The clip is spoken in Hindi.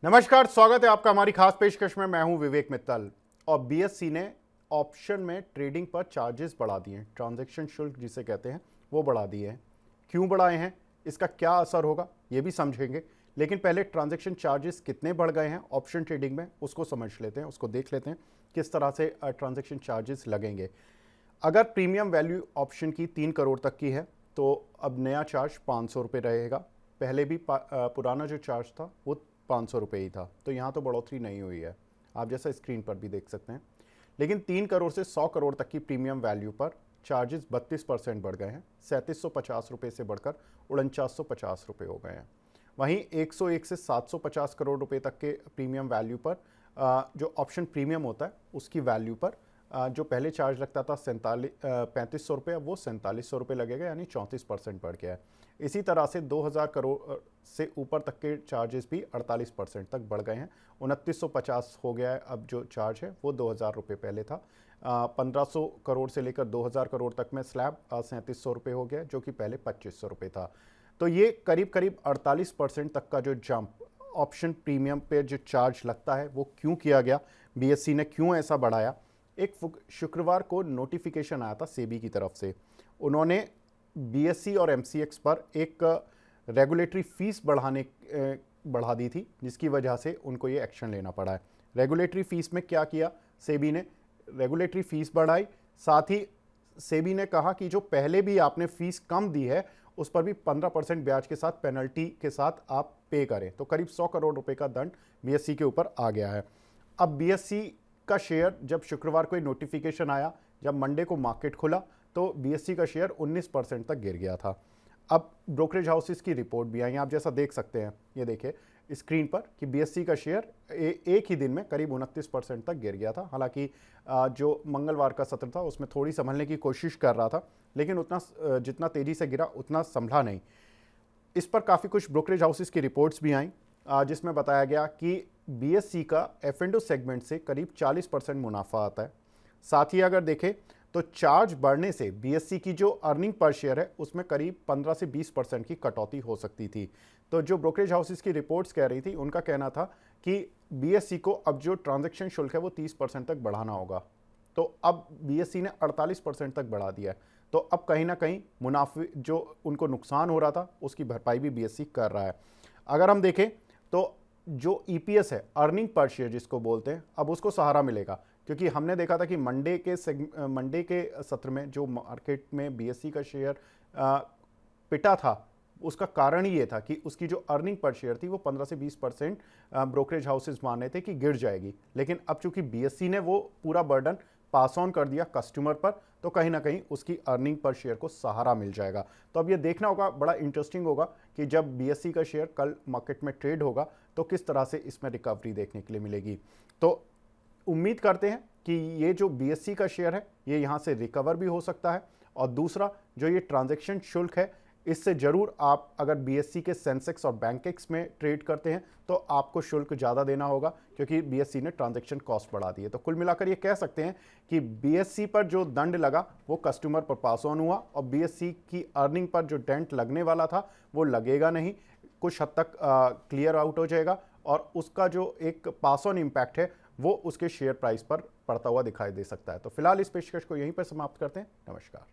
नमस्कार, स्वागत है आपका हमारी खास पेशकश में। मैं हूं विवेक मित्तल। और बीएसई ने ऑप्शन में ट्रेडिंग पर चार्जेस बढ़ा दिए हैं, ट्रांजैक्शन शुल्क जिसे कहते हैं वो बढ़ा दिए हैं। क्यों बढ़ाए हैं, इसका क्या असर होगा, ये भी समझेंगे। लेकिन पहले ट्रांजैक्शन चार्जेस कितने बढ़ गए हैं ऑप्शन ट्रेडिंग में, उसको समझ लेते हैं, उसको देख लेते हैं किस तरह से ट्रांजैक्शन चार्जेस लगेंगे। अगर प्रीमियम वैल्यू ऑप्शन की 3 करोड़ तक की है तो अब नया चार्ज 500 रुपये रहेगा। पहले भी पुराना जो चार्ज था वो 500 रुपये ही था, तो यहाँ तो बढ़ोतरी नहीं हुई है, आप जैसा स्क्रीन पर भी देख सकते हैं। लेकिन 3 करोड़ से 100 करोड़ तक की प्रीमियम वैल्यू पर चार्जेस 32% बढ़ गए हैं। 3750 रुपये से बढ़कर 4950 रुपये हो गए हैं। वहीं 101 से 750 करोड़ रुपए तक के प्रीमियम वैल्यू पर जो ऑप्शन प्रीमियम होता है उसकी वैल्यू पर जो पहले चार्ज लगता था 3500 रुपये, अब वो 4700 रुपये लगेगा, यानी 34% बढ़ गया है। इसी तरह से 2000 करोड़ से ऊपर तक के चार्जेस भी 48% तक बढ़ गए हैं। 2950 हो गया है अब जो चार्ज है वो 2000 रुपये पहले था। 1500 करोड़ से लेकर 2000 करोड़ तक में स्लैब 3700 रुपये हो गया, जो कि पहले 2500 रुपये था। तो ये करीब करीब 48% तक का जो जंप ऑप्शन प्रीमियम पे जो चार्ज लगता है वो क्यों किया गया, बीएसई ने क्यों ऐसा बढ़ाया। एक शुक्रवार को नोटिफिकेशन आया था सेबी की तरफ से। उन्होंने बीएसई और एमसीएक्स पर एक रेगुलेटरी फीस बढ़ा दी थी, जिसकी वजह से उनको ये एक्शन लेना पड़ा है। रेगुलेटरी फीस में क्या किया सेबी ने, रेगुलेटरी फीस बढ़ाई, साथ ही सेबी ने कहा कि जो पहले भी आपने फीस कम दी है उस पर भी 15% ब्याज के साथ पेनल्टी के साथ आप पे करें। तो करीब 100 करोड़ रुपए का दंड बीएसई के ऊपर आ गया है। अब बीएसई का शेयर जब शुक्रवार को नोटिफिकेशन आया, जब मंडे को मार्केट खुला तो बीएसई का शेयर 19% तक गिर गया था। अब ब्रोकरेज हाउसेस की रिपोर्ट भी आई, आप जैसा देख सकते हैं, ये देखिए स्क्रीन पर कि बीएसई का शेयर एक ही दिन में करीब 29% तक गिर गया था। हालांकि जो मंगलवार का सत्र था उसमें थोड़ी संभलने की कोशिश कर रहा था, लेकिन उतना जितना तेजी से गिरा उतना संभला नहीं। इस पर काफ़ी कुछ ब्रोकरेज हाउसेस की रिपोर्ट्स भी आई, जिसमें बताया गया कि बीएसई का एफ&ओ सेगमेंट से करीब 40% मुनाफा आता है। साथ ही अगर देखें तो चार्ज बढ़ने से बीएसई की जो अर्निंग पर शेयर है उसमें करीब 15 से 20% की कटौती हो सकती थी। तो जो ब्रोकरेज हाउसेस की रिपोर्ट्स कह रही थी, उनका कहना था कि बीएसई को अब जो ट्रांजैक्शन शुल्क है वो 30% तक बढ़ाना होगा। तो अब बीएसई ने 48% तक बढ़ा दिया है। तो अब कहीं ना कहीं मुनाफे जो उनको नुकसान हो रहा था उसकी भरपाई भी बीएसई कर रहा है। अगर हम देखें तो जो ईपीएस है, अर्निंग पर शेयर जिसको बोलते हैं, अब उसको सहारा मिलेगा, क्योंकि हमने देखा था कि मंडे के सत्र में जो मार्केट में बीएसई का शेयर पिटा था, उसका कारण ही ये था कि उसकी जो अर्निंग पर शेयर थी वो 15 से 20% ब्रोकरेज हाउसेस मान रहे थे कि गिर जाएगी। लेकिन अब चूंकि बीएसई ने वो पूरा बर्डन पास ऑन कर दिया कस्टमर पर, तो कहीं ना कहीं उसकी अर्निंग पर शेयर को सहारा मिल जाएगा। तो अब ये देखना होगा, बड़ा इंटरेस्टिंग होगा कि जब बीएसई का शेयर कल मार्केट में ट्रेड होगा तो किस तरह से इसमें रिकवरी देखने के लिए मिलेगी। तो उम्मीद करते हैं कि ये जो बीएसई का शेयर है ये यहाँ से रिकवर भी हो सकता है। और दूसरा, जो ये ट्रांजैक्शन शुल्क है, इससे जरूर आप अगर बीएसई के सेंसेक्स और बैंकेक्स में ट्रेड करते हैं तो आपको शुल्क ज़्यादा देना होगा, क्योंकि बीएसई ने ट्रांजैक्शन कॉस्ट बढ़ा दी है। तो कुल मिलाकर ये कह सकते हैं कि बीएसई पर जो दंड लगा वो कस्टमर पर पास ऑन हुआ, और बीएसई की अर्निंग पर जो डेंट लगने वाला था वो लगेगा नहीं, कुछ हद तक क्लियर आउट हो जाएगा, और उसका जो एक पास ऑन इम्पैक्ट है वो उसके शेयर प्राइस पर पड़ता हुआ दिखाई दे सकता है। तो फिलहाल इस पेशकश को यहीं पर समाप्त करते हैं। नमस्कार।